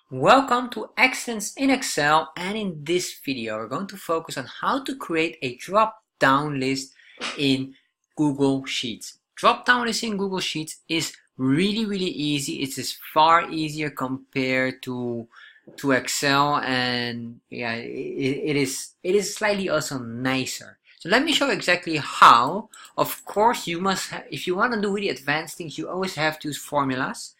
Welcome to Excellence in Excel, and in this video we're going to focus on how to create a drop-down list in Google Sheets. Drop-down list in Google Sheets is really easy. It is far easier compared to Excel, and yeah, it is slightly also nicer. So let me show you exactly how. Of course, you must if you want to do really advanced things, you always have to use formulas.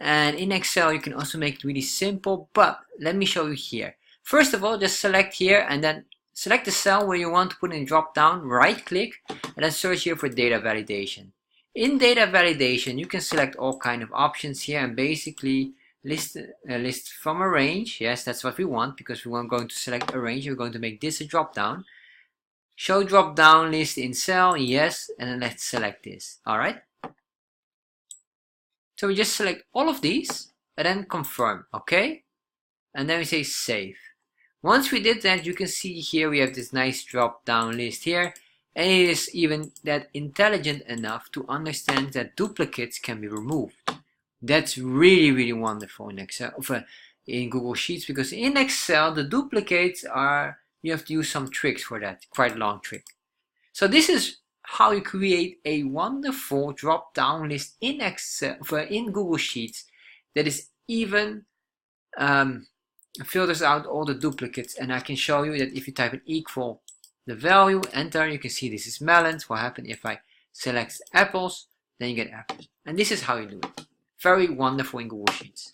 And in Excel, you can also make it really simple, but let me show you here. First of all, just select here and then select the cell where you want to put in drop down, right click, and then search here for data validation. In data validation, you can select all kind of options here and basically list from a range. Yes, that's what we want because we are going to select a range. We're going to make this a drop down. Show drop down list in cell, yes, and then let's select this. All right. So we just select all of these and then confirm, okay? And then we say save. Once we did that, you can see here we have this nice drop down list here, and it is even that intelligent enough to understand that duplicates can be removed. That's really wonderful in Excel, in Google Sheets, because in Excel the duplicates are, you have to use some tricks for that, quite a long trick. So this is how you create a wonderful drop-down list in Excel in Google Sheets that is even filters out all the duplicates. And I can show you that if you type an equal the value, enter, you can see this is melons. What happens if I select apples? Then you get apples. And this is how you do it. Very wonderful in Google Sheets.